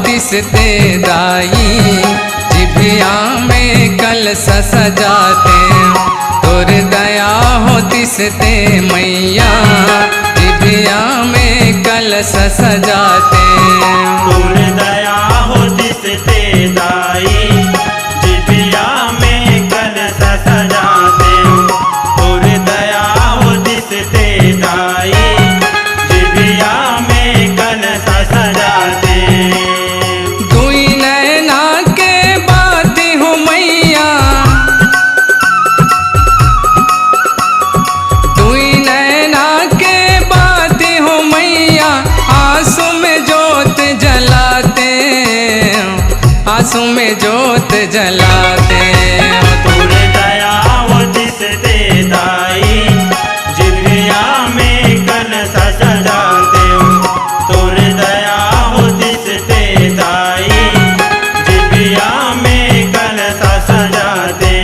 दिसते दाई जिभिया में कलश सजाते, तोर दया हो दिसते मैया जिभिया में कलश सजाते। तोर दया हो दिसते दाई जिभिया में कलश सजाते, तोर दया हो दिसते दाई जिभिया में कलश सजाते। आंसू में जोत जलाते, तोर दया हो दिसते दाई जिभिया में कलश सजाते, तोर दया हो दिसते दाई जिभिया में कलश सजाते।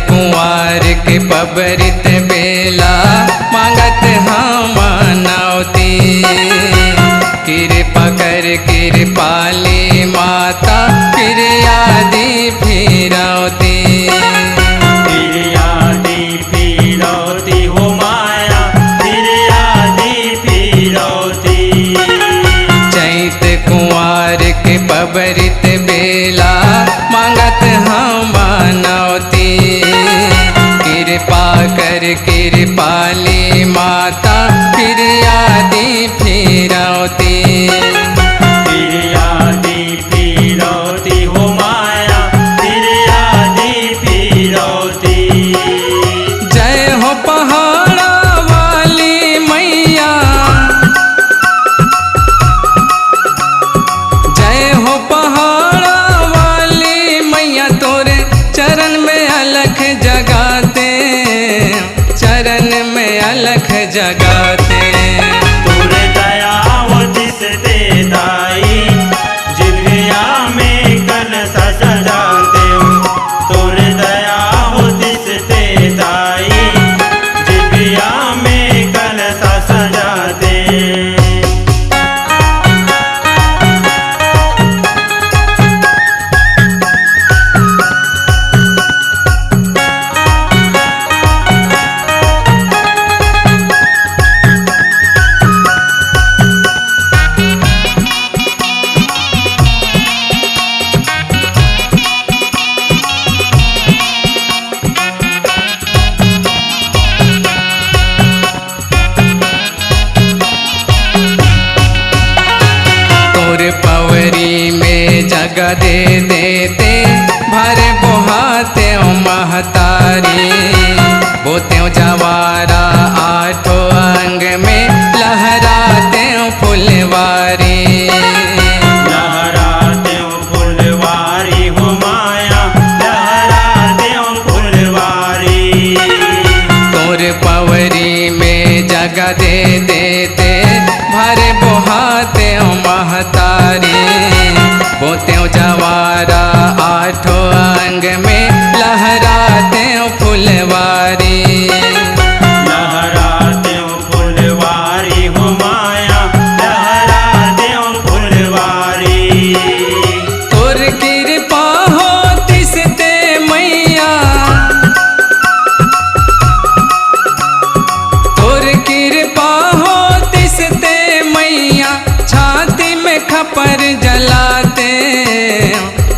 कुंवार के पबरित बेला मांगत हम मनौती, कृपा कर कृपाली माता फिर यादी फिरौती। फिर यादी फिरौती हो माया फिर यादी फिरौती। चैत कुंवार के पबरित बेला मांगत हम मनौती, कृपा कर कृपाली माता फिर यादी फिरौती। फिर यादी फिरौती हो माया फिर यादी फिरौती। जय हो पहाड़ा वाली मैया, जय हो पहाड़ा वाली मैया, तोरे चरण में अलख जगाते, चरण में अलख जगाते। तोर दया हो दिसते दाई जिभिया में कलश सजाते, तोर दया हो दिसते दाई जिभिया में कलश सजाते। पवरी में जगह दे देते भर बोहाते महतारी, बोते जवारा आठो अंग में लहराते फुलवारी। लहराते फुलवारी हो माया लहराते फुलवारी। तोर पवरी में जगह दे देते भर बोहाते महतारी, बोते जवारा आठो अंग में लहराते फुलवारी। लहराते फुलवारी हो माया लहराते फुलवारी। तोर कृपा हो दिसते मैया, तोर कृपा हो दिसते मैया, छाती में खपर जलाते,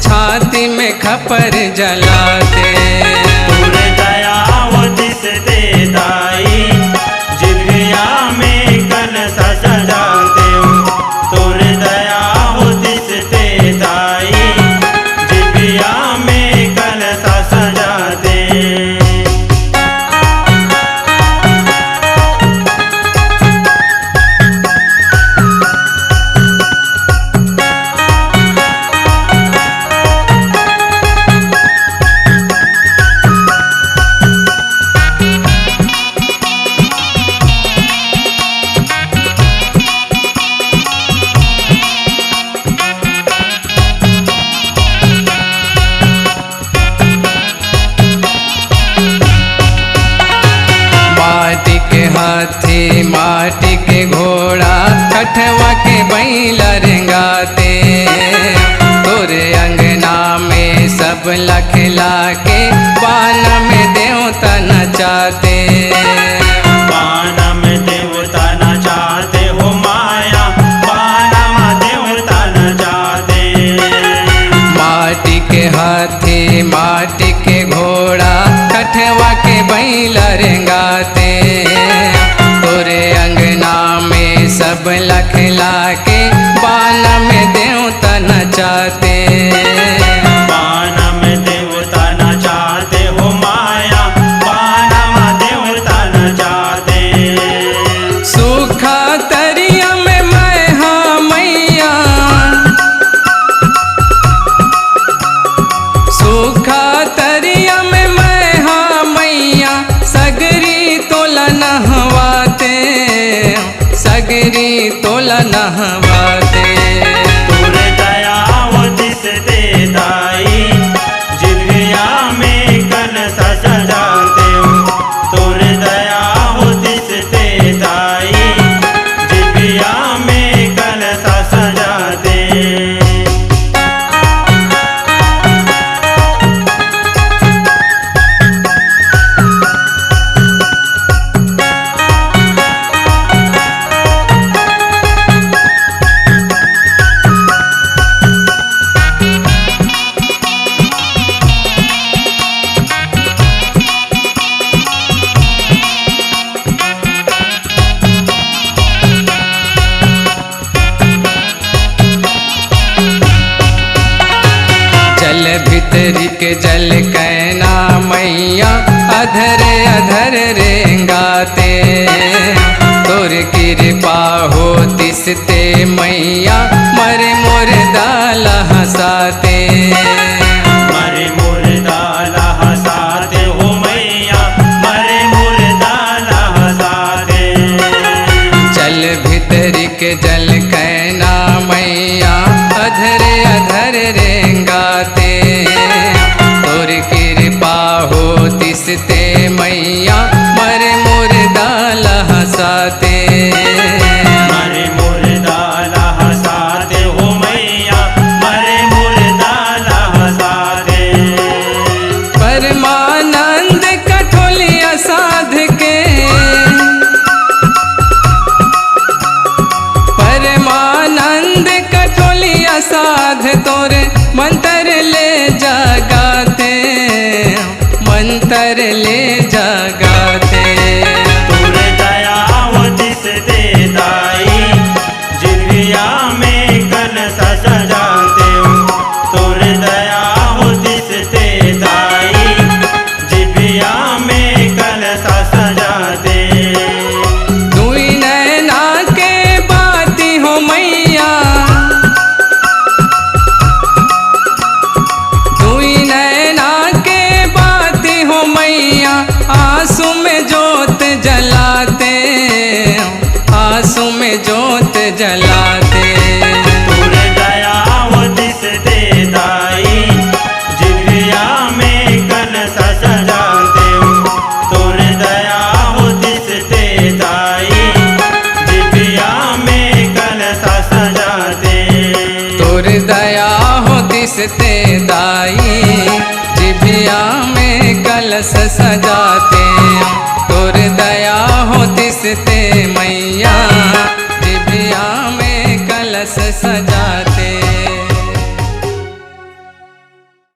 छाती में कपर जलाते। तुर दया हो दिसते दाई जिभिया में कलश सजाते हो। तुर दया हो दिसते दाई जिभिया में कलश सजाते। माटी के हाथी माटी के घोड़ा कठवा के बैला रेंगाते। तोरे अंगना में सब लखला के पान में देवता नचाते। पाना में देवता नचाते हो माया, पाना में देवता नचाते। माटी के हाथी माटी के घोड़ा कठवा के बैला रेंगाते। तोरे अंगना में सब लखला के बान में देवता नचाते। पाना में देवता नचाते हो माया, पाना में देवता नचाते। सूखा तरिया में मैं हाँ मैया, सूखा तरिया में मैं हाँ मैया, सगरी तोला नहवाते, सगरी तोला नहवाते। तुर दया हो दिसते दाई जिभिया में कलश सजाते हो। तुर दया हो दिसते दाई जिभिया में कलश सजाते। जल भीतरी के जल कैना मैया अधर अधर रेंगाते। तोर कृपा हो तिसते मैया मरे मोर दाला हंसाते। मरे मुर्दाला हंसाते हो मैया, मरे मुर्दाला हंसाते। जल भीतरी के जल कैना मैया अधर अधर रेंगाते। तोर कृपा हो तिसते मैया मरे मोर दाला हंसाते। मरे मुर्दाला हंसाते हो मैया, मरे मुर्दाला हंसाते। परमानंद कठोलिया साध के, परमानंद कठोलिया साध तोरे मंत्र ले जगाते, मंत्र ले जगाते। तुर दया हो दिसते दाई जिभिया में कलश सजाते हो। तुर दया हो दिसते दाई जिभिया में कलश सजाते। दुई नैना के बाती हो मैया, दुई नैना के बाती हो मैया, आंसू में जोत जलाते, आंसू में जोत जलाते। तुर दया हो दिसते दाई जिभिया में कलश सजाते हो। तुर दया हो दिसते दाई जिभिया में कलश सजाते। तोर दया हो दिसते दाई जिभिया में कलश सजाते। तोर दया हो दिसते मैया